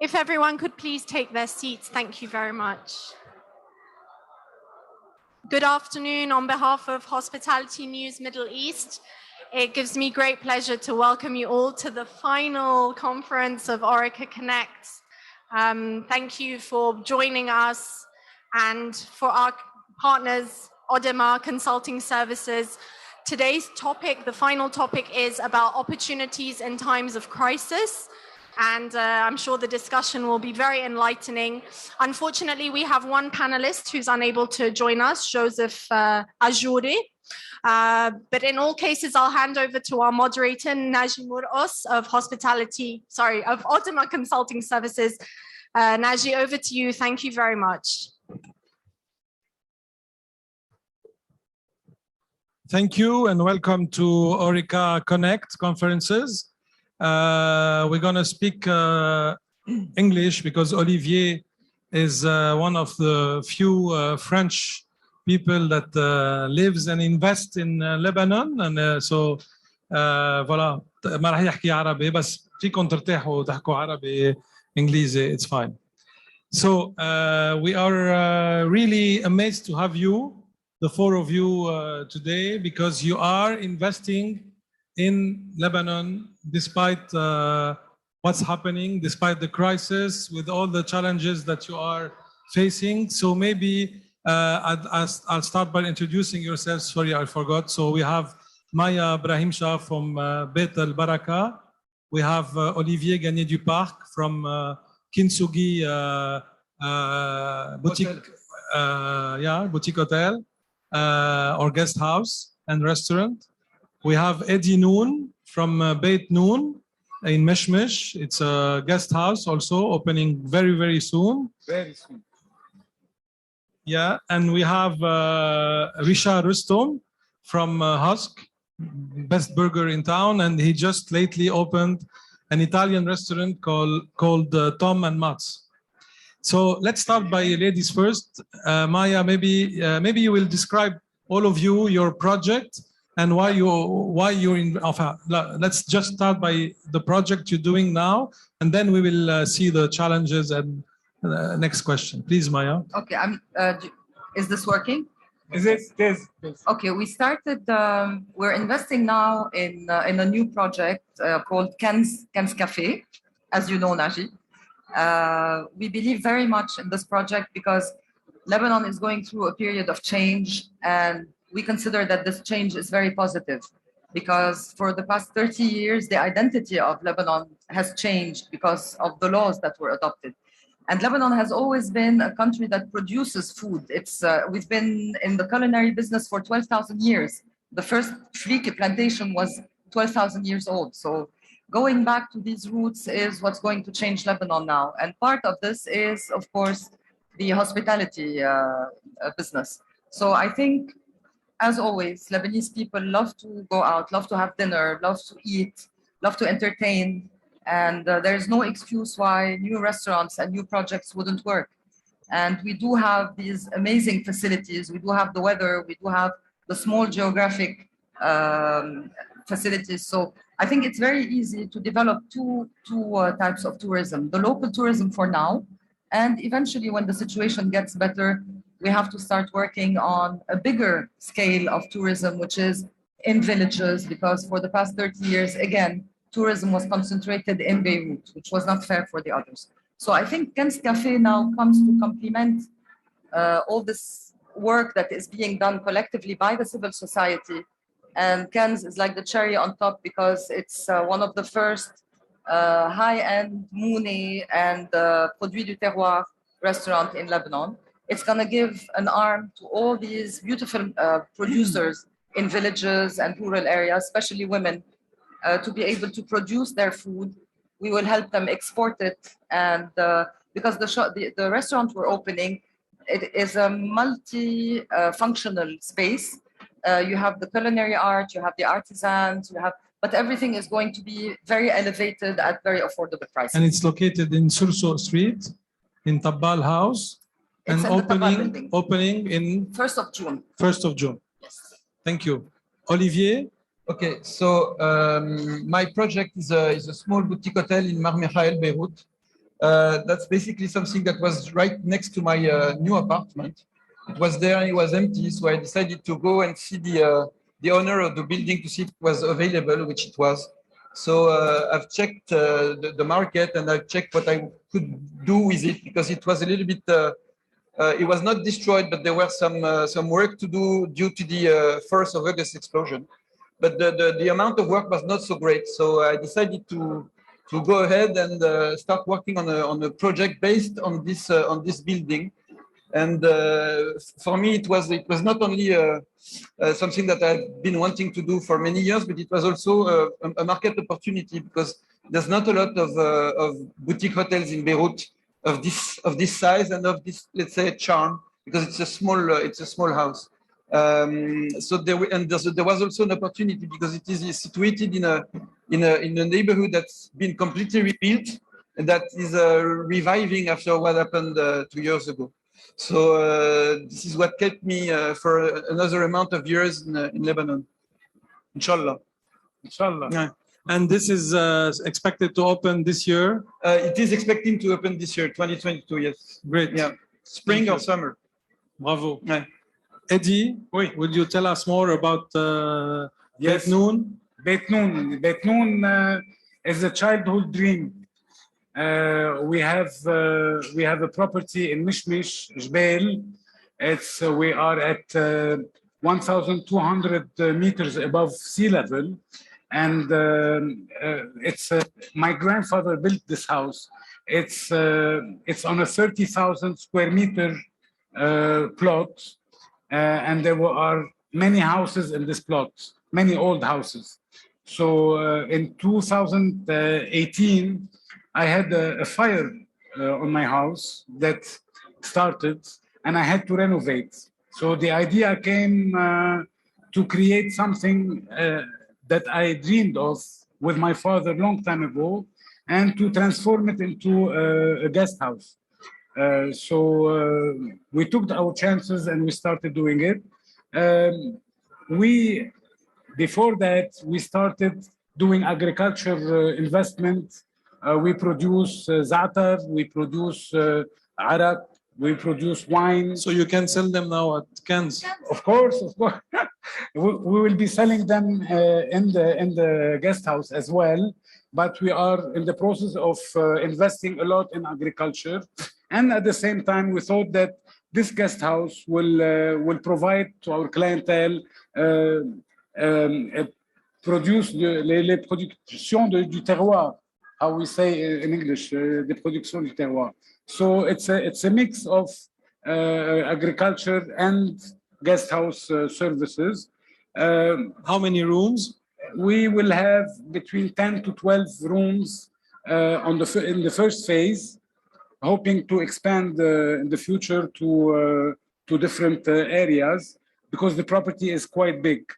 If everyone could please take their seats, thank you very much. Good afternoon on behalf of Hospitality News Middle East. It gives me great pleasure to welcome you all to the final conference of Horeca Connects. Thank you for joining us, and for our partners, Odema Consulting Services. Today's topic, the final topic, is about opportunities in times of crisis. And I'm sure the discussion will be very enlightening. Unfortunately, we have one panelist who's unable to join us, Joseph Ajouri. But in all cases, I'll hand over to our moderator, Naji Mouros of Odema Consulting Services. Naji, over to you. Thank you very much. Thank you and welcome to Horeca Connect conferences. We're going to speak English because Olivier is one of the few French people that lives and invests in Lebanon, and so voilà, ما راح يحكي عربي بس فيكم ترتاحوا وتحكوا عربي إنجليزي, it's fine. So we are really amazed to have you, the four of you today, because you are investing in Lebanon, despite what's happening, despite the crisis, with all the challenges that you are facing. So maybe I'll start by introducing yourselves. Sorry, I forgot. So we have Maya Brahim Shah from Beit Al Baraka. We have Olivier Gagné du Parc from Kintsugi Boutique, Boutique Hotel or Guest House and Restaurant. We have Eddie Noon from Beit Noon in Meshmesh. It's a guest house also, opening very, very soon. Very soon. Yeah, and we have Risha Rustom from Husk, best burger in town, and he just lately opened an Italian restaurant called Tom and Mats. So let's start by ladies first. Maya, maybe you will describe, all of you, your project and why you're in. Let's just start by the project you're doing now, and then we will see the challenges and next question. Please, Maya. Okay, is this working? Is it? Yes. Okay, we started. We're investing now in a new project called Ken's Cafe, as you know, Naji. We believe very much in this project because Lebanon is going through a period of change, and we consider that this change is very positive because for the past 30 years, the identity of Lebanon has changed because of the laws that were adopted. And Lebanon has always been a country that produces food. We've been in the culinary business for 12,000 years. The first Friki plantation was 12,000 years old. So going back to these roots is what's going to change Lebanon now. And part of this is, of course, the hospitality business. So I think, as always, Lebanese people love to go out, love to have dinner, love to eat, love to entertain. And there's no excuse why new restaurants and new projects wouldn't work. And we do have these amazing facilities. We do have the weather. We do have the small geographic facilities. So I think it's very easy to develop two types of tourism. The local tourism for now, And eventually, when the situation gets better, we have to start working on a bigger scale of tourism, which is in villages, because for the past 30 years, again, tourism was concentrated in Beirut, which was not fair for the others. So I think Ken's Cafe now comes to complement all this work that is being done collectively by the civil society. And Ken's is like the cherry on top because it's one of the first high-end Mouni and Produits du Terroir restaurant in Lebanon. It's going to give an arm to all these beautiful producers in villages and rural areas, especially women, to be able to produce their food. We will help them export it. And because the restaurant we're opening, it is a multi-functional space. You have the culinary art, you have the artisans, but everything is going to be very elevated at very affordable prices. And it's located in Surso Street, in Tabbal House, and opening in 1st of June. 1st of June. Yes. Thank you. Olivier? Okay, so my project is a small boutique hotel in Mar Mikhael, Beirut. That's basically something that was right next to my new apartment. It was there and it was empty, so I decided to go and see the owner of the building to see if it was available, which it was. So I've checked the market and I've checked what I could do with it because it was a little bit, it was not destroyed, but there were some work to do due to the 1st of August explosion. But the amount of work was not so great. So I decided to go ahead and start working on a project based on this building. And for me, it was not only something that I've been wanting to do for many years, but it was also a market opportunity because there's not a lot of boutique hotels in Beirut of this size and of this, let's say, charm, because it's a small house. So there was also an opportunity because it is situated in a neighborhood that's been completely rebuilt and that is reviving after what happened 2 years ago. So this is what kept me for another amount of years in Lebanon. Inshallah. Inshallah. Yeah. And this is expected to open this year? It is expecting to open this year, 2022, yes. Great. Yeah. Spring or summer. Bravo. Yeah. Eddie, oui. Would you tell us more about yes. Beit Noon? Beit Noon. Beit Noon is a childhood dream. We have a property in Mishmish, Jbeil. We are at 1,200 meters above sea level, and my grandfather built this house. It's on a 30,000 square meter plot, and there are many houses in this plot, many old houses. So in 2018. I had a fire on my house that started and I had to renovate. So the idea came to create something that I dreamed of with my father a long time ago and to transform it into a guest house. So we took our chances and we started doing it. Before that, we started doing agriculture investment. We produce za'atar, we produce arak, we produce wine. So you can sell them now at Ken's? Of course. We will be selling them in the guest house as well, but we are in the process of investing a lot in agriculture. And at the same time, we thought that this guest house will provide to our clientele produce les productions du terroir. How we say in English, the production du terroir. So it's a mix of agriculture and guest house services. How many rooms? We will have between 10 to 12 rooms in the first phase, hoping to expand in the future to different areas because the property is quite big.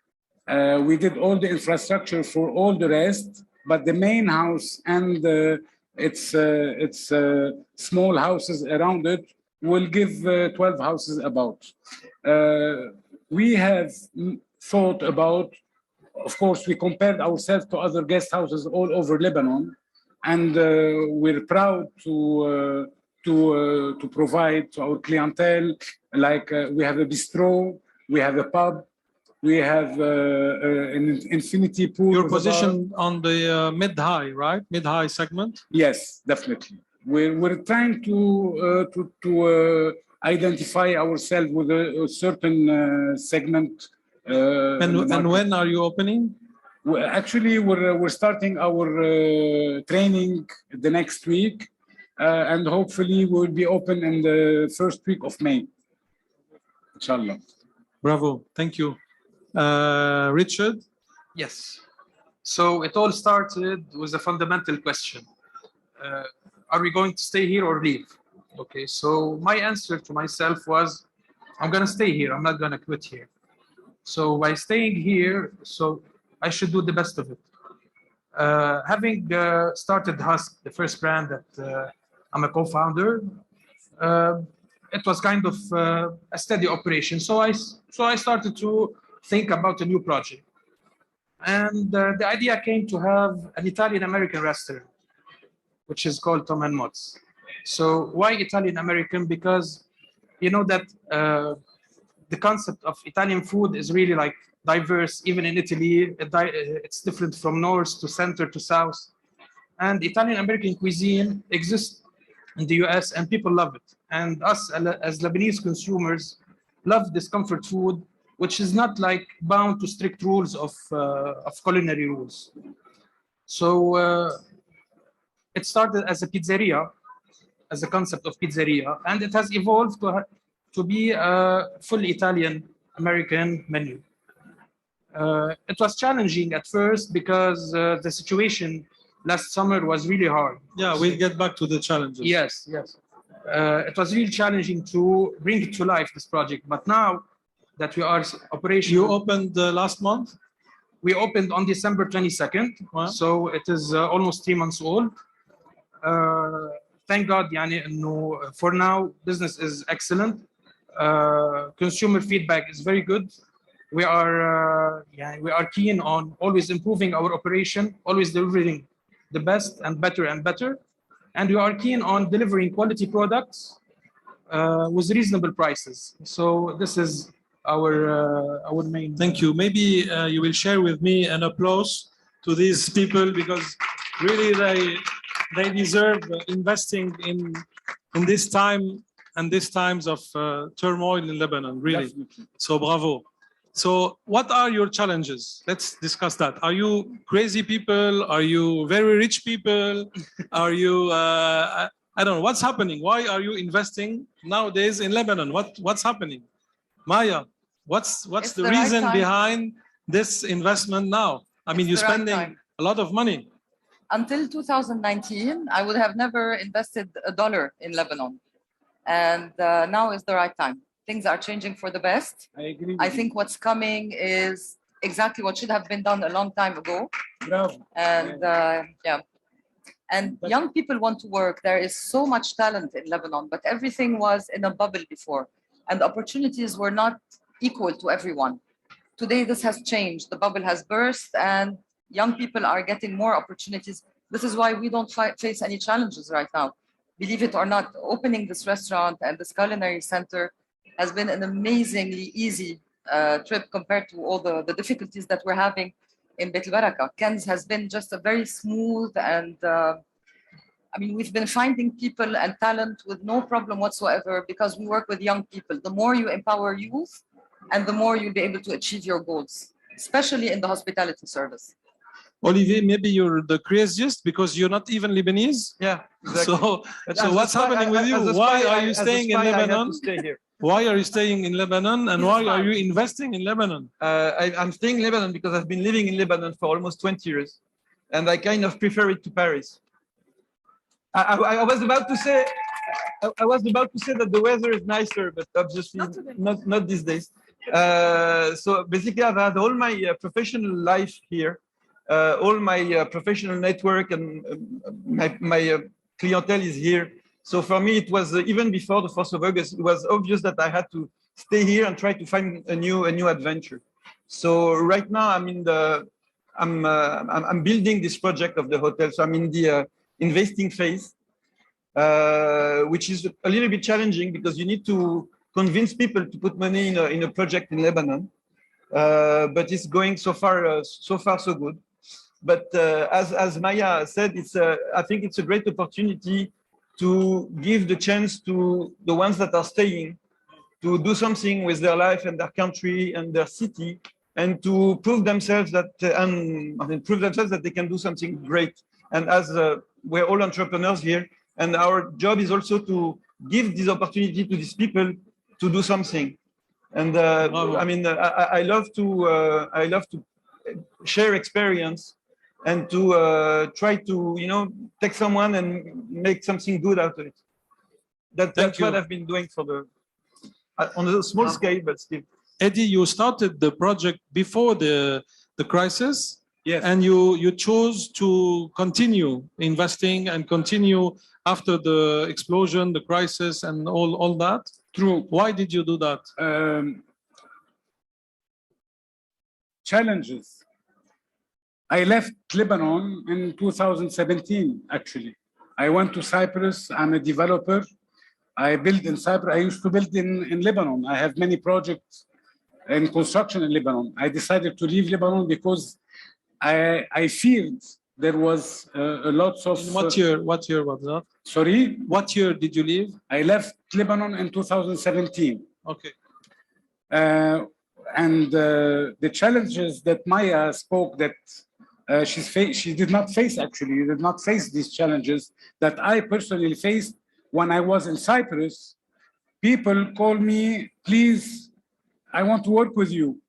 We did all the infrastructure for all the rest. But the main house and its small houses around it will give 12 houses about. We have thought about, of course, we compared ourselves to other guest houses all over Lebanon, and we're proud to to provide to our clientele. Like we have a bistro, we have a pub, we have an infinity pool. Your position on the mid-high, right? Mid-high segment? Yes, definitely. We're trying to identify ourselves with a certain segment. And when are you opening? Actually, we're starting our training the next week, and hopefully we'll be open in the first week of May. Inshallah. Bravo, thank you. Richard? Yes. So it all started with a fundamental question. Are we going to stay here or leave? Okay, so my answer to myself was, I'm going to stay here. I'm not going to quit here. So by staying here, so I should do the best of it. Having started Husk, the first brand that I'm a co-founder, it was kind of a steady operation. So I started to think about a new project. And the idea came to have an Italian-American restaurant, which is called Tom and Mott's. So why Italian-American? Because you know that the concept of Italian food is really like diverse. Even in Italy, it's different from north to center to south. And Italian-American cuisine exists in the US and people love it. And us as Lebanese consumers love this comfort food, which is not like bound to strict rules of culinary rules. So it started as a pizzeria, as a concept of pizzeria, and it has evolved to be a full Italian-American menu. It was challenging at first because the situation last summer was really hard. Yeah, we'll get back to the challenges. Yes, yes. It was really challenging to bring it to life, this project. But now that we are operational... You opened last month? We opened on December 22nd. Wow. So it is almost 3 months old. Thank God, يعني, for now, business is excellent. Consumer feedback is very good. We are keen on always improving our operation, always delivering the best and better. And we are keen on delivering quality products with reasonable prices. So this is our main. Thank you. Maybe you will share with me an applause to these people, because really they deserve investing in this time and these times of turmoil in Lebanon. Really. Definitely. So bravo. So what are your challenges? Let's discuss that. Are you crazy people? Are you very rich people? Are you, I don't know, what's happening? Why are you investing nowadays in Lebanon? What's happening? Maya, what's the reason behind this investment now? I mean, you're spending a lot of money. Until 2019, I would have never invested $1 in Lebanon. And now is the right time. Things are changing for the best. I agree. I think what's coming is exactly what should have been done a long time ago. Bravo. And and young people want to work. There is so much talent in Lebanon, but everything was in a bubble before, and opportunities were not equal to everyone. Today, this has changed. The bubble has burst, and young people are getting more opportunities. This is why we don't face any challenges right now. Believe it or not, opening this restaurant and this culinary center has been an amazingly easy trip compared to all the difficulties that we're having in Beit al-Baraka. Ken's has been just a very smooth and, I mean, we've been finding people and talent with no problem whatsoever because we work with young people. The more you empower youth, and the more you'll be able to achieve your goals, especially in the hospitality service. Olivier, maybe you're the craziest because you're not even Lebanese. Yeah, exactly. So what's happening with you? Why are you staying in Lebanon? Why are you staying in Lebanon, and why are you investing in Lebanon? I'm staying in Lebanon because I've been living in Lebanon for almost 20 years, and I kind of prefer it to Paris. I was about to say that the weather is nicer, but obviously not these days. So basically, I've had all my professional life here, all my professional network, and my clientele is here. So for me, it was even before the 1st of August, it was obvious that I had to stay here and try to find a new adventure. So right now, I'm building this project of the hotel. So I'm in the investing phase. which is a little bit challenging because you need to convince people to put money in a project in Lebanon. But it's going so far so good. But as Maya said, I think it's a great opportunity to give the chance to the ones that are staying to do something with their life and their country and their city, and to prove themselves that they can do something great. And as we're all entrepreneurs here, and our job is also to give this opportunity to these people to do something. And I love to share experience and to try to take someone and make something good out of it. That's what I've been doing on a small scale, but still. Eddie, you started the project before the crisis. Yes. And you chose to continue investing and continue after the explosion, the crisis, and all that. True. Why did you do that? Challenges. I left Lebanon in 2017, actually. I went to Cyprus. I'm a developer. I build in Cyprus. I used to build in Lebanon. I have many projects in construction in Lebanon. I decided to leave Lebanon because I feared there was a lot of... What year was that? Sorry? What year did you leave? I left Lebanon in 2017. Okay. And the challenges that Maya spoke that she did not face, actually, did not face these challenges that I personally faced when I was in Cyprus. People call me, please, I want to work with you.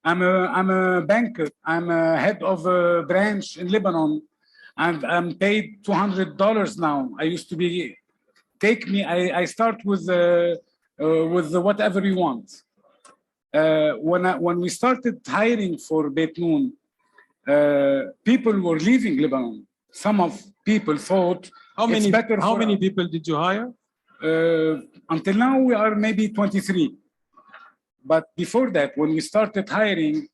I'm a banker. I'm a head of a branch in Lebanon, and I'm paid $200 now. I used to be, I start with whatever you want. When we started hiring for Beit Noon, people were leaving Lebanon. Some of people thought how many people did you hire? Until now, we are maybe 23. But before that, when we started hiring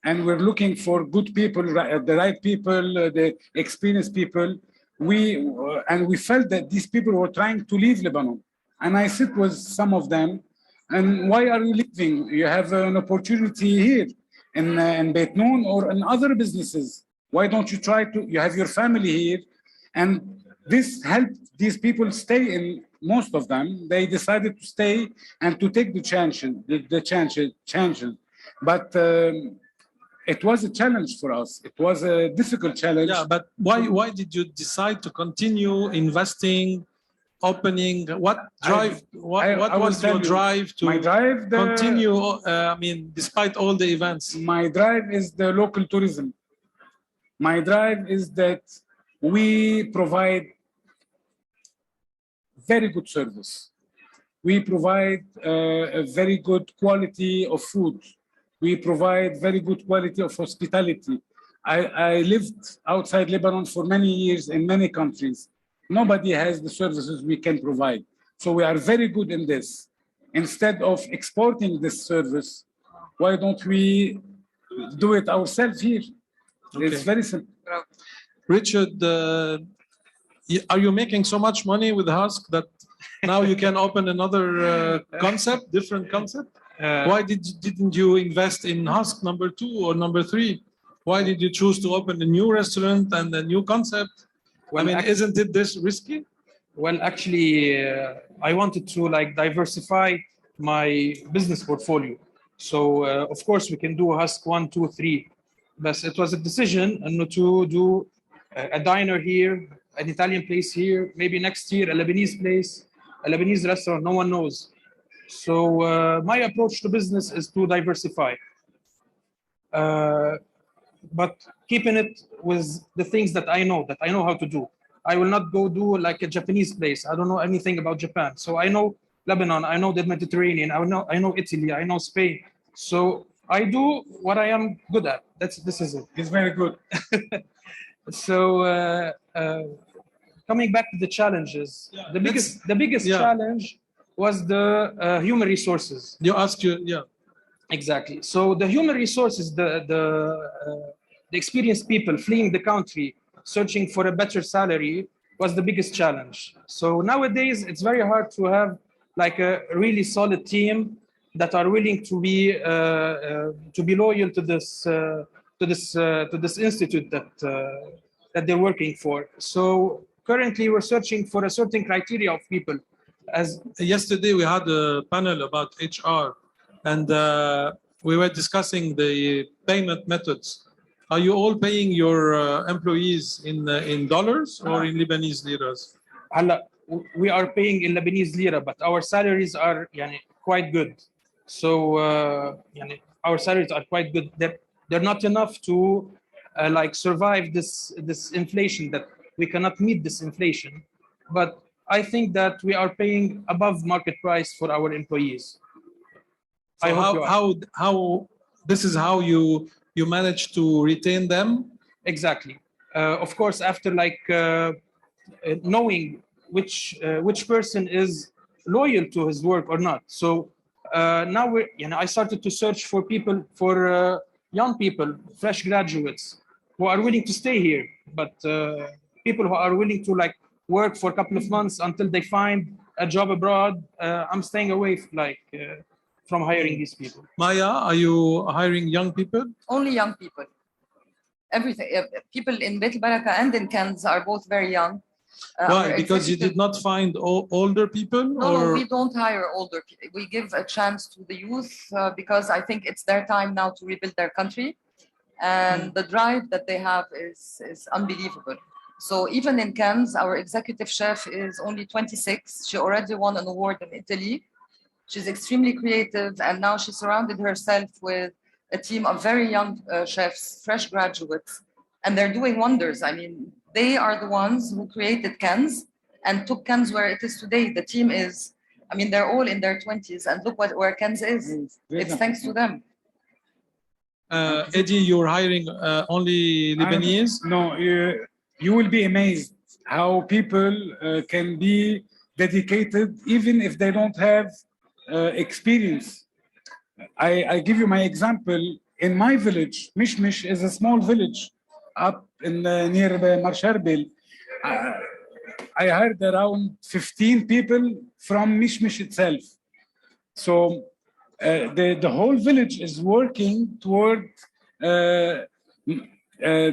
and we're looking for good people, the right people, the experienced people, we felt that these people were trying to leave Lebanon. And I sit with some of them, and why are you leaving? You have an opportunity here in Beit Noon or in other businesses. Why don't you try to, you have your family here? And this helped these people stay in. Most of them, they decided to stay and to take the chances. But it was a challenge for us. It was a difficult challenge. Yeah, but why did you decide to continue investing, opening? What was your drive to continue? Despite all the events. My drive is the local tourism. My drive is that we provide very good service. We provide a very good quality of food. We provide very good quality of hospitality. I lived outside Lebanon for many years in many countries. Nobody has the services we can provide. So we are very good in this. Instead of exporting this service, why don't we do it ourselves here? Okay. It's very simple. Richard, are you making so much money with Husk that now you can open another different concept? Why didn't you invest in Husk number 2 or number 3? Why did you choose to open a new restaurant and a new concept? Well, isn't it this risky? Well, actually, I wanted to diversify my business portfolio. So, of course, we can do Husk 1, 2, 3. But it was a decision to do a diner here, an Italian place here, maybe next year a Lebanese place, a Lebanese restaurant, no one knows. So my approach to business is to diversify, but keeping it with the things that I know how to do. I will not go do like a Japanese place. I don't know anything about Japan. So I know Lebanon, I know the Mediterranean, I know Italy, I know Spain. So I do what I am good at. This is it. It's very good. So coming back to the challenges, the biggest challenge was the human resources. Exactly. So the human resources, the experienced people fleeing the country, searching for a better salary, was the biggest challenge. So nowadays, it's very hard to have like a really solid team that are willing to be loyal to this institute that they're working for. So currently, we're searching for a certain criteria of people. As yesterday, we had a panel about HR, and we were discussing the payment methods. Are you all paying your employees in dollars or in Lebanese liras? We are paying in Lebanese lira, but our salaries are quite good. So our salaries are quite good. They're not enough to like survive this inflation, that we cannot meet this inflation. But I think that we are paying above market price for our employees. So how this is how you manage to retain them? Exactly. Of course, after like knowing which person is loyal to his work or not. So now I started to search for people, for young people, fresh graduates who are willing to stay here, but people who are willing to like work for a couple of months until they find a job abroad. I'm staying away from hiring these people. Maya, are you hiring young people? Only young people. Everything. People in Beit Baraka and in Cannes are both very young. Why? Because you did not find older people? No, we don't hire older people. We give a chance to the youth because I think it's their time now to rebuild their country. And the drive that they have is unbelievable. So even in Cannes, our executive chef is only 26. She already won an award in Italy. She's extremely creative, and now she surrounded herself with a team of very young chefs, fresh graduates, and they're doing wonders. I mean, they are the ones who created Cannes and took Cannes where it is today. The team is, I mean, they're all in their 20s, and look where Cannes is. It's thanks to them. Eddie, you're hiring only Lebanese? No, you will be amazed how people can be dedicated even if they don't have experience. I give you my example. In my village, Mishmish is a small village up in near Marsharbil. I hired around 15 people from Mishmish itself. So the whole village is working toward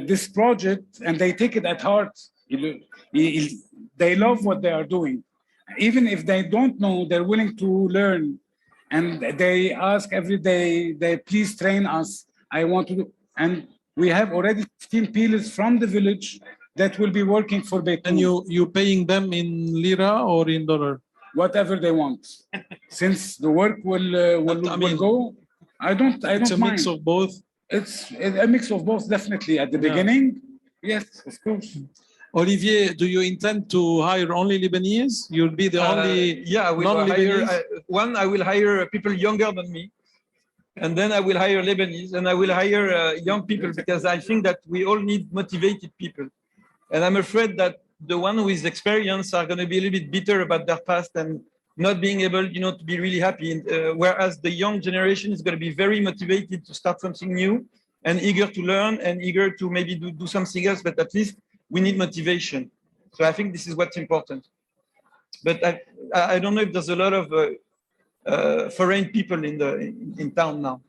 this project, and they take it at heart. They love what they are doing. Even if they don't know, they're willing to learn. And they ask every day, they please train us. I want to do. And we have already 15 peelers from the village that will be working for Beirut. And you paying them in lira or in dollar? Whatever they want. Since the work will go, I don't mind. It's a mix of both? It's a mix of both, definitely. At the beginning, yes, of course. Olivier, do you intend to hire only Lebanese? You'll be the only I will hire I will hire people younger than me, and then I will hire Lebanese, and I will hire young people, because I think that we all need motivated people. And I'm afraid that the one with experience are going to be a little bit bitter about their past and not being able, to be really happy. Whereas the young generation is going to be very motivated to start something new and eager to learn and eager to maybe do something else, but at least we need motivation. So I think this is what's important. But I don't know if there's a lot of foreign people in town now,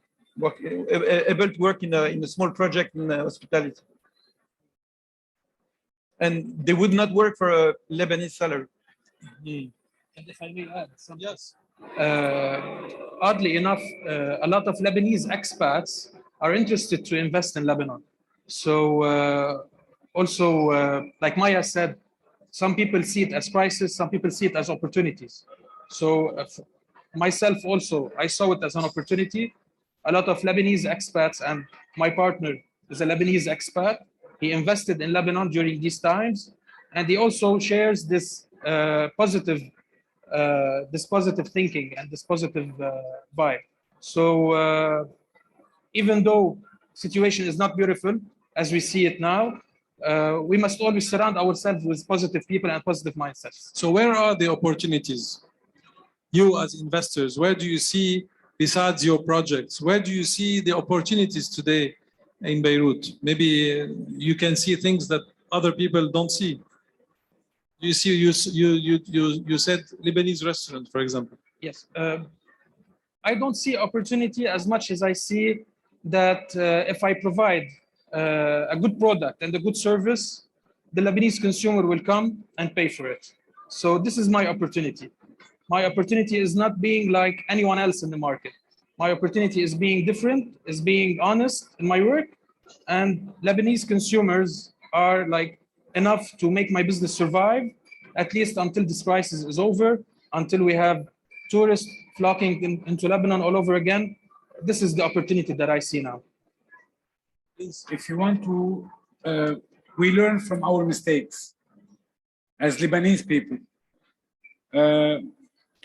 able to work in a small project in hospitality. And they would not work for a Lebanese salary. And if I may add something. Yes. Oddly enough, a lot of Lebanese expats are interested to invest in Lebanon. So also, like Maya said, some people see it as crisis, some people see it as opportunities. So myself also, I saw it as an opportunity. A lot of Lebanese expats, and my partner is a Lebanese expat. He invested in Lebanon during these times, and he also shares this positive thinking and this positive vibe. So even though situation is not beautiful as we see it now, we must always surround ourselves with positive people and positive mindsets. So where are the opportunities? You as investors, where do you see, besides your projects, where do you see the opportunities today in Beirut? Maybe you can see things that other people don't see. You see, you said Lebanese restaurant, for example. Yes. I don't see opportunity as much as I see that if I provide a good product and a good service, the Lebanese consumer will come and pay for it. So this is my opportunity. My opportunity is not being like anyone else in the market. My opportunity is being different, is being honest in my work, and Lebanese consumers are like enough to make my business survive, at least until this crisis is over, until we have tourists flocking into Lebanon all over again. This is the opportunity that I see now. If you want to, we learn from our mistakes as Lebanese people.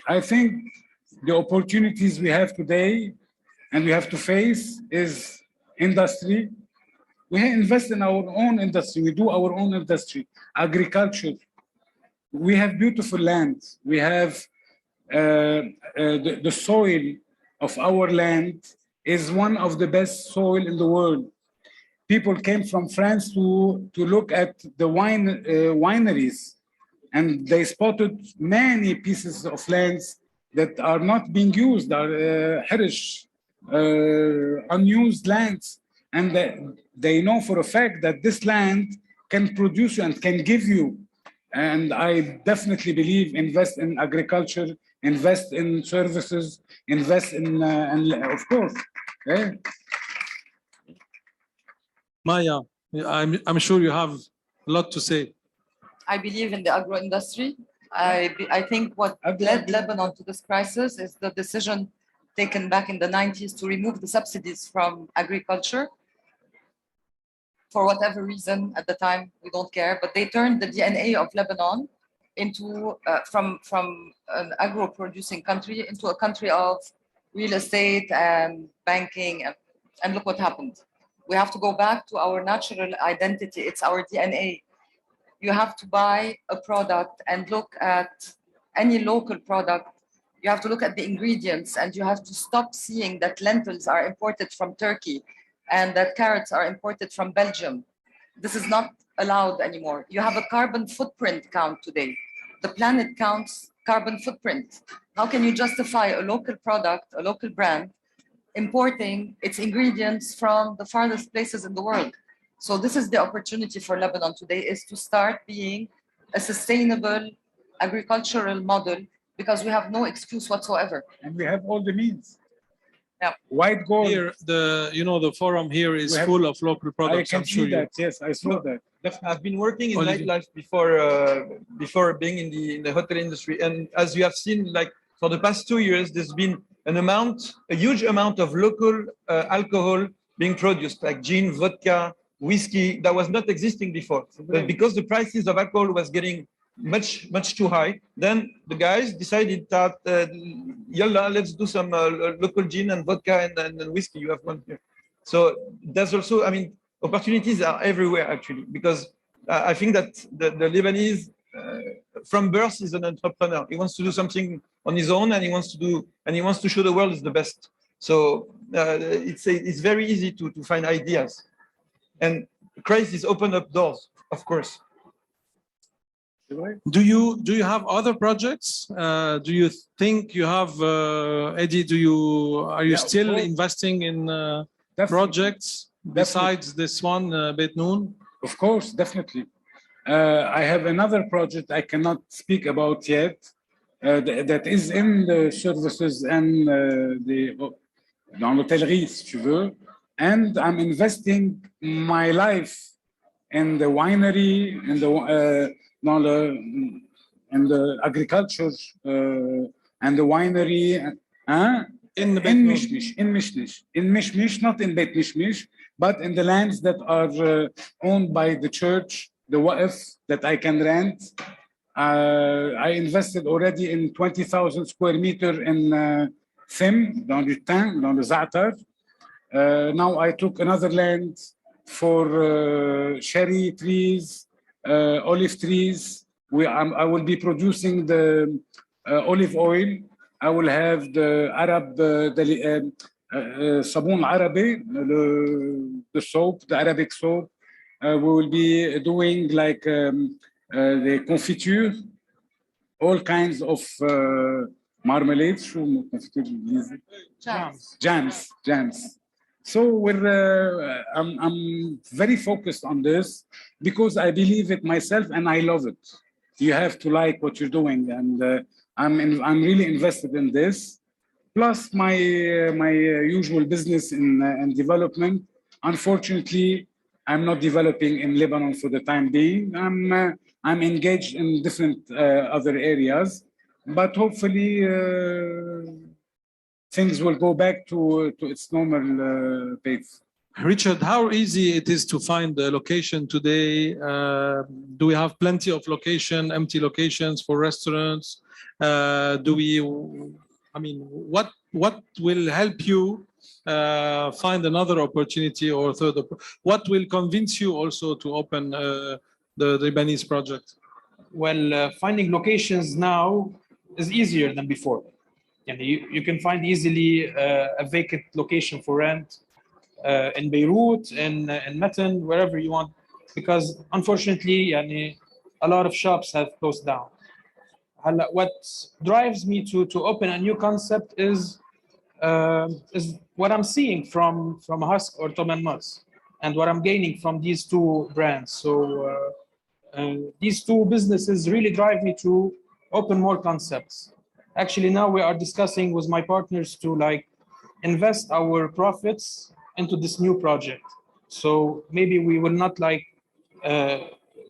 I think the opportunities we have today and we have to face is industry. We invest in our own industry. We do our own industry, agriculture. We have beautiful land. We have the soil of our land is one of the best soil in the world. People came from France to look at the wineries, and they spotted many pieces of lands that are not being used, are heritage, unused lands. And they know for a fact that this land can produce and can give you. And I definitely believe invest in agriculture, invest in services, invest in, of course. Maya, I'm sure you have a lot to say. I believe in the agro industry. I think what led Lebanon to this crisis is the decision taken back in the 90s to remove the subsidies from agriculture. For whatever reason at the time, we don't care, but they turned the DNA of Lebanon into from an agro-producing country into a country of real estate and banking, and look what happened. We have to go back to our natural identity. It's our DNA. You have to buy a product and look at any local product. You have to look at the ingredients, and you have to stop seeing that lentils are imported from Turkey and that carrots are imported from Belgium. This is not allowed anymore. You have a carbon footprint count today. The planet counts carbon footprint. How can you justify a local product, a local brand, importing its ingredients from the farthest places in the world? So this is the opportunity for Lebanon today, is to start being a sustainable agricultural model, because we have no excuse whatsoever. And we have all the means. Yeah. White gold. Here, the forum here is full of local products. I can see that. Yes, I saw that. I've been working in nightlife before being in the hotel industry, and as you have seen, like for the past 2 years, there's been a huge amount of local alcohol being produced, like gin, vodka, whiskey, that was not existing before. But because the prices of alcohol was getting much too high, then the guys decided that yalla, let's do some local gin and vodka and whiskey. You have one here. So there's also, I mean, opportunities are everywhere actually, because I think that the Lebanese from birth is an entrepreneur. He wants to do something on his own, and he wants to show the world is the best. So it's very easy to find ideas, and crisis open up doors, of course. Do you have other projects? Do you think you have, Eddie? Are you still investing in projects besides this one, Beit Noon? Of course, definitely. I have another project I cannot speak about yet. That is in the services and dans l'hôtellerie, si tu veux. And I'm investing my life in the winery, in the agriculture, and the winery. In Mishmish, not in Beit Mishmish, but in the lands that are owned by the church, the Waqf, that I can rent. I invested already in 20,000 square meters in Thim, dans le Thym, dans le Za'atar. Now I took another land for cherry trees, olive trees. I will be producing the olive oil. I will have the Arab, Sabun Arabi, the soap, the Arabic soap. We will be doing like the confiture, all kinds of marmalades, jams. So I'm very focused on this because I believe it myself and I love it. You have to like what you're doing, and I'm really invested in this. Plus my usual business in development. Unfortunately, I'm not developing in Lebanon for the time being. I'm engaged in different other areas, but hopefully things will go back to its normal pace. Richard, how easy it is to find the location today? Do we have plenty of empty locations for restaurants? What will help you find another opportunity or what will convince you also to open the Lebanese project? Well, finding locations now is easier than before. You can find easily a vacant location for rent in Beirut, in Matan, wherever you want, because unfortunately, a lot of shops have closed down. What drives me to open a new concept is what I'm seeing from Husk or Tom and Mutz, and what I'm gaining from these two brands. So these two businesses really drive me to open more concepts. Actually, now we are discussing with my partners to invest our profits into this new project. So maybe we will not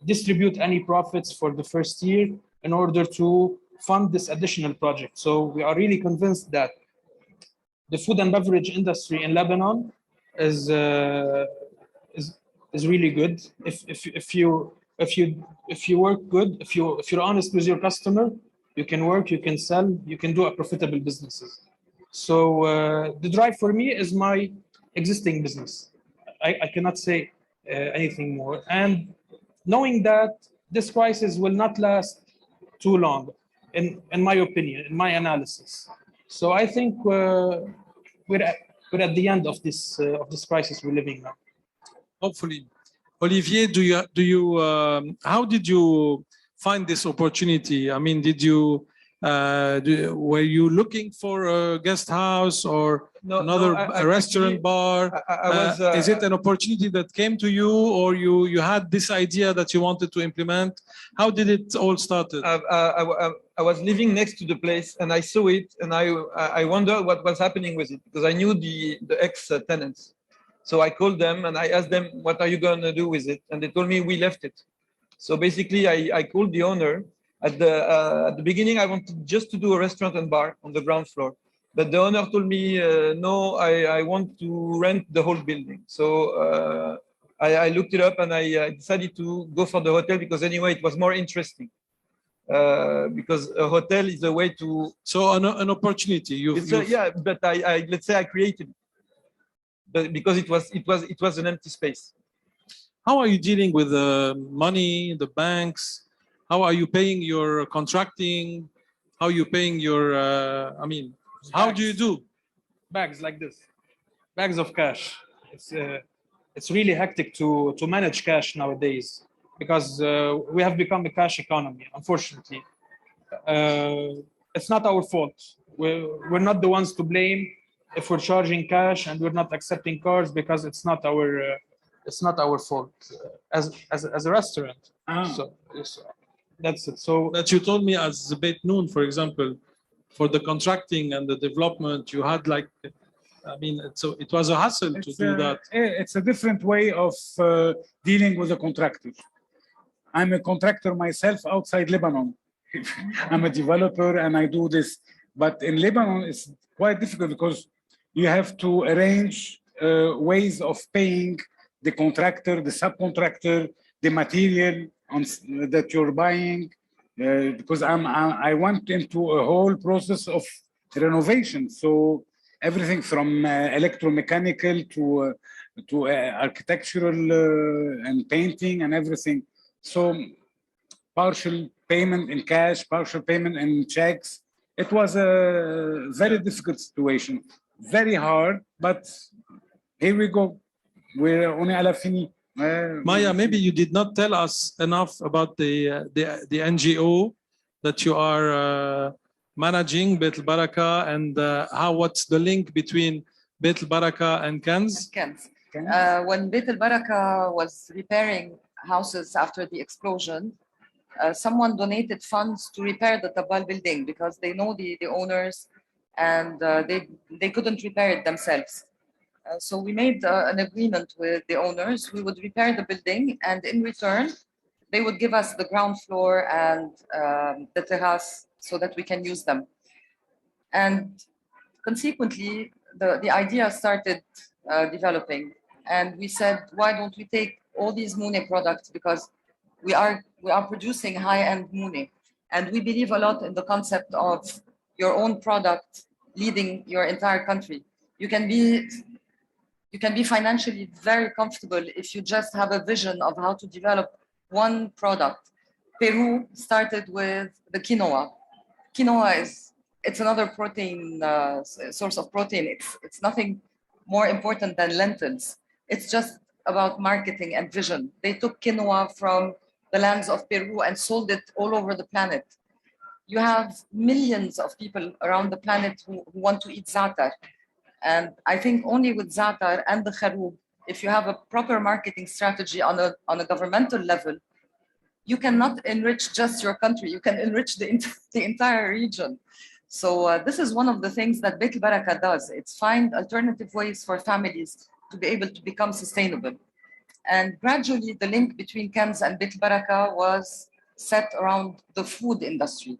distribute any profits for the first year in order to fund this additional project. So we are really convinced that the food and beverage industry in Lebanon is really good. If you work good, if you're honest with your customer, you can work, you can sell, you can do a profitable businesses. So the drive for me is my existing business. I cannot say anything more. And knowing that this crisis will not last too long, in my opinion, in my analysis. So I think we're at the end of this crisis we're living now. Hopefully. Olivier, how did you find this opportunity? I mean, were you looking for a guest house or a restaurant bar? Is it an opportunity that came to you, or you had this idea that you wanted to implement? How did it all start? I was living next to the place and I saw it, and I wondered what was happening with it because I knew the ex-tenants. So I called them and I asked them, what are you going to do with it? And they told me, we left it. So basically, I called the owner. At the beginning, I wanted just to do a restaurant and bar on the ground floor. But the owner told me, no, I want to rent the whole building. So I looked it up and I decided to go for the hotel because anyway, it was more interesting. Because a hotel is a way to... So an opportunity. Yeah, but let's say I created it. But because it was an empty space. How are you dealing with the money, the banks? How are you paying your contracting? How are you paying your, how do you do? Bags like this, bags of cash. It's really hectic to manage cash nowadays because we have become a cash economy, unfortunately. It's not our fault. We're not the ones to blame if we're charging cash and we're not accepting cards because it's not our fault as a restaurant. So that's it. So that you told me as Beit Noon, for example, for the contracting and the development, you had it was a hassle to do that. It's a different way of dealing with a contractor. I'm a contractor myself outside Lebanon. I'm a developer and I do this. But in Lebanon, it's quite difficult because you have to arrange ways of paying the contractor, the subcontractor, the material that you're buying, because I went into a whole process of renovation. So everything from electromechanical to architectural and painting and everything. So partial payment in cash, partial payment in checks. It was a very difficult situation, very hard, but here we go. We're on à la fini. Maya, maybe you did not tell us enough about the NGO that you are managing, Beit al Baraka, and what's the link between Beit al Baraka and Kanz? Kanz. When Beit al Baraka was repairing houses after the explosion, someone donated funds to repair the Tabal building because they know the owners and they couldn't repair it themselves. So we made an agreement with the owners. We would repair the building, and in return, they would give us the ground floor and the terrace so that we can use them. And consequently, the idea started developing. And we said, why don't we take all these Moune products, because we are producing high-end Moune. And we believe a lot in the concept of your own product leading your entire country. You can be financially very comfortable if you just have a vision of how to develop one product. Peru started with the quinoa. Quinoa it's another protein source of protein. It's nothing more important than lentils. It's just about marketing and vision. They took quinoa from the lands of Peru and sold it all over the planet. You have millions of people around the planet who want to eat za'atar. And I think only with za'atar and the kharoub, if you have a proper marketing strategy on a governmental level, you cannot enrich just your country, you can enrich the entire region. So this is one of the things that Beit al Baraka does. It's find alternative ways for families to be able to become sustainable. And gradually the link between Kanz and Beit al Baraka was set around the food industry.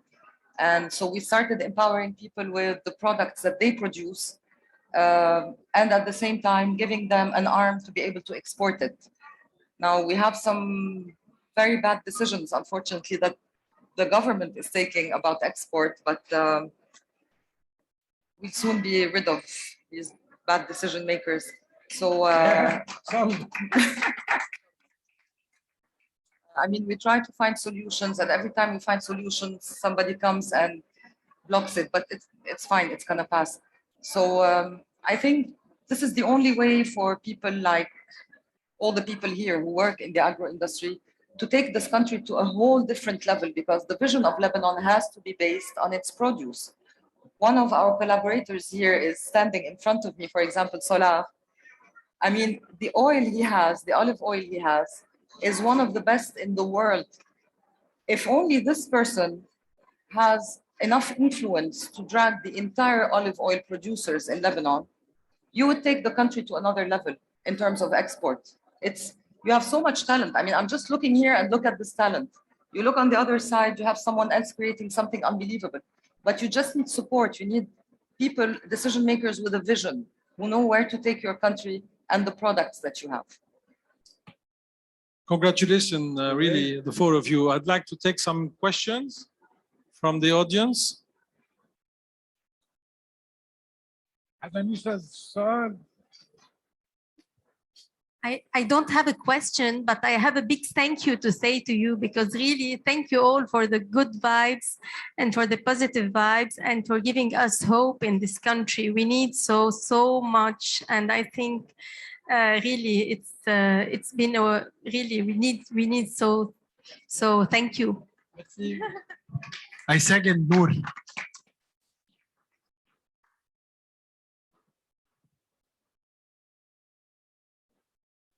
And so we started empowering people with the products that they produce, and at the same time giving them an arm to be able to export it. Now we have some very bad decisions, unfortunately, that the government is taking about export, but we'll soon be rid of these bad decision makers. So I mean, we try to find solutions, and every time we find solutions, somebody comes and blocks it, but it's fine, it's gonna pass. So I think this is the only way for people like all the people here who work in the agro industry to take this country to a whole different level, because the vision of Lebanon has to be based on its produce. One of our collaborators here is standing in front of me, for example, Solar. I mean, the oil he has, the olive oil he has, is one of the best in the world. If only this person has enough influence to drag the entire olive oil producers in Lebanon, you would take the country to another level in terms of export. You have so much talent. I mean, I'm just looking here and look at this talent. You look on the other side, you have someone else creating something unbelievable. But you just need support. You need people, decision makers with a vision, who know where to take your country and the products that you have. Congratulations, really, the four of you. I'd like to take some questions from the audience. I don't have a question, but I have a big thank you to say to you, because really, thank you all for the good vibes and for the positive vibes and for giving us hope in this country. We need so much, and I think really it's been a really we need so thank you. I second Noor.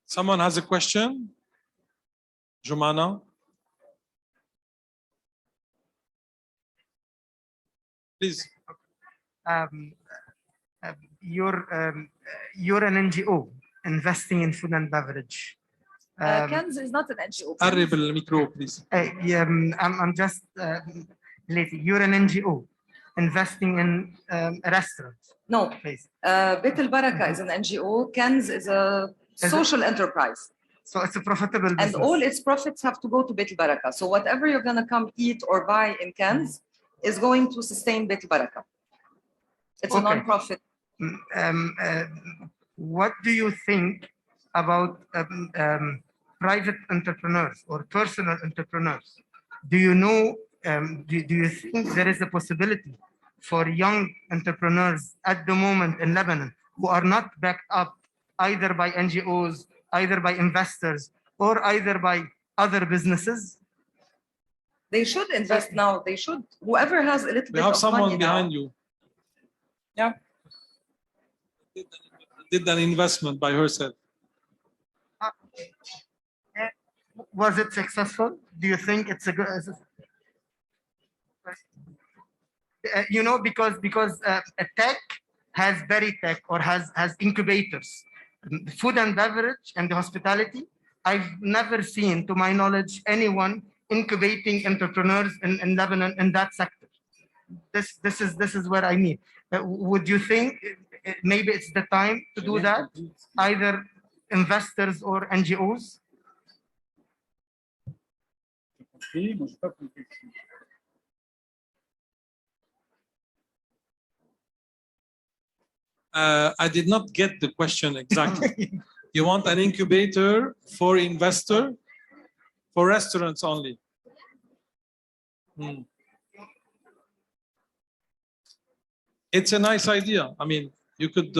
Someone has a question? Jumana? Please. You're an NGO investing in food and beverage. Kanz is not an NGO. قرب الميكرو, please. I'm just lazy. You're an NGO investing in a restaurant. No, please. Beit al Baraka is an NGO. Kanz is a social enterprise. So it's a profitable business. And all its profits have to go to Beit al Baraka. So whatever you're going to come eat or buy in Kanz is going to sustain Beit al Baraka. It's a non-profit. What do you think about private entrepreneurs or personal entrepreneurs? Do you know, do you think there is a possibility for young entrepreneurs at the moment in Lebanon who are not backed up either by NGOs, either by investors or either by other businesses? They should invest now. They should. Whoever has a little We bit have of someone money behind now, you. Yeah. Did an investment by herself. Was it successful? Do you think it's a good? You know, because a tech has very tech or has incubators. Food and beverage and the hospitality, I've never seen, to my knowledge, anyone incubating entrepreneurs in Lebanon in that sector. This is what I mean. Would you think maybe it's the time to do that, either investors or NGOs? I did not get the question exactly. You want an incubator for investor, for restaurants only? It's a nice idea. I mean, you could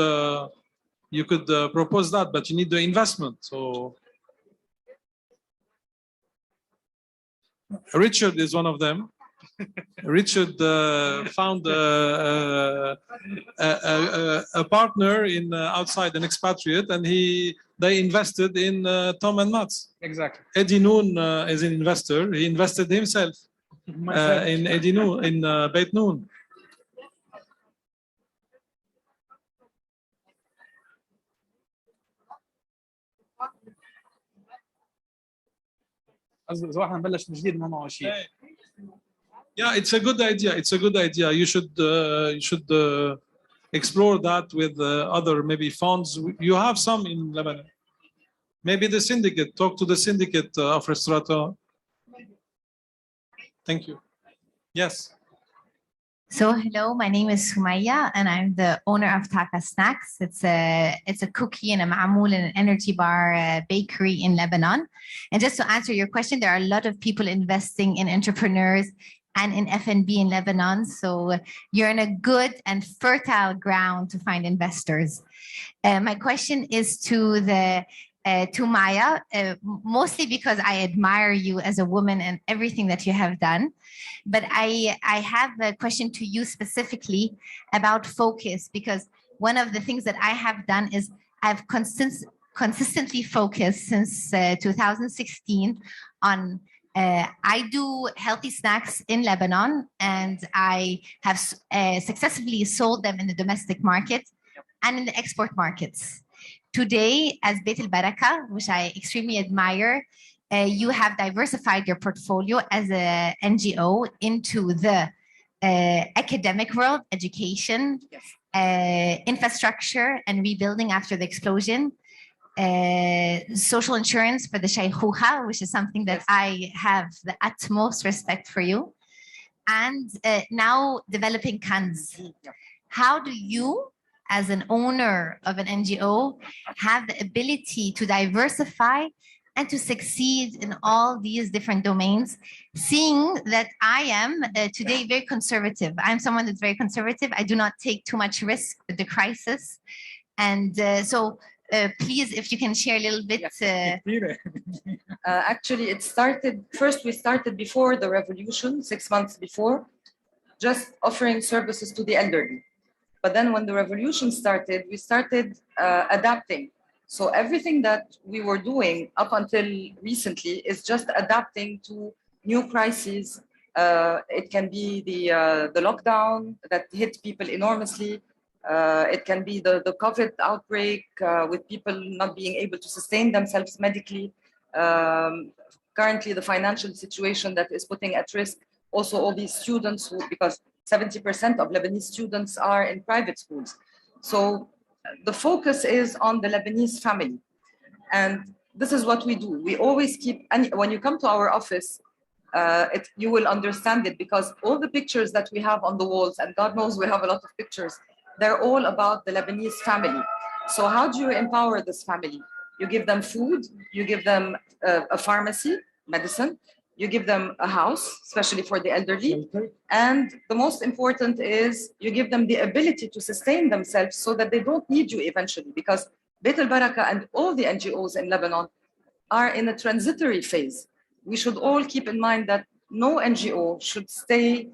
propose that, but you need the investment. So Richard is one of them. Richard found a partner in outside, an expatriate, and they invested in Tom and Mats. Exactly. Eddie Noon is an investor. He invested himself in Eddie Noon, in Beit Noon. Yeah, it's a good idea. It's a good idea. You should explore that with other maybe funds. You have some in Lebanon. Maybe the syndicate. Talk to the syndicate of restaurants. Thank you. Yes. So hello, my name is Sumaya, and I'm the owner of Horeca Snacks. It's a cookie and a ma'amoul and an energy bar bakery in Lebanon. And just to answer your question, there are a lot of people investing in entrepreneurs and in F&B in Lebanon. So you're in a good and fertile ground to find investors. My question is to Maya, mostly because I admire you as a woman and everything that you have done. But I have a question to you specifically about focus, because one of the things that I have done is I've consistently focused since 2016 on I do healthy snacks in Lebanon, and I have successfully sold them in the domestic market and in the export markets. Today, as Beit El Baraka, which I extremely admire, you have diversified your portfolio as a NGO into the academic world, education, infrastructure, and rebuilding after the explosion, social insurance for the Shaykhuha, which is something that I have the utmost respect for you, and now developing cans. How do you, as an owner of an NGO, have the ability to diversify and to succeed in all these different domains, seeing that I am today very conservative? I'm someone that's very conservative. I do not take too much risk with the crisis. And so please, if you can share a little bit. Actually, it started, first we started before the revolution, 6 months before, just offering services to the elderly. But then when the revolution started, we started adapting. So everything that we were doing up until recently is just adapting to new crises. It can be the lockdown that hit people enormously. It can be the COVID outbreak with people not being able to sustain themselves medically. Currently, the financial situation that is putting at risk also all these students who, because 70% of Lebanese students are in private schools. So the focus is on the Lebanese family. And this is what we do. We always keep, and when you come to our office, you will understand it, because all the pictures that we have on the walls, and God knows we have a lot of pictures, they're all about the Lebanese family. So how do you empower this family? You give them food, you give them a pharmacy, medicine, you give them a house, especially for the elderly. And the most important is you give them the ability to sustain themselves so that they don't need you eventually, because Beit al-Baraka and all the NGOs in Lebanon are in a transitory phase. We should all keep in mind that no NGO should stay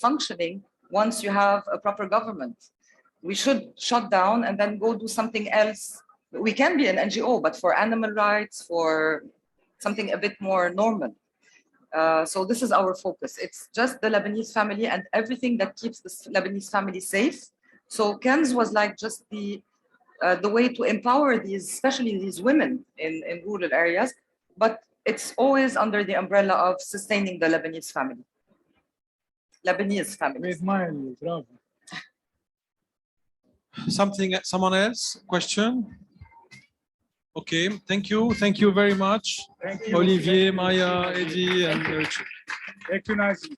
functioning once you have a proper government. We should shut down and then go do something else. We can be an NGO, but for animal rights, for something a bit more normal. So this is our focus. It's just the Lebanese family and everything that keeps the Lebanese family safe. So Kenz was like just the way to empower these, especially these women in rural areas, but it's always under the umbrella of sustaining the Lebanese family. Lebanese family. Someone else? Question? Okay, thank you. Thank you very much. Thank you. Olivier, Maya, Eddie, and Richard. Thank you, Nazi.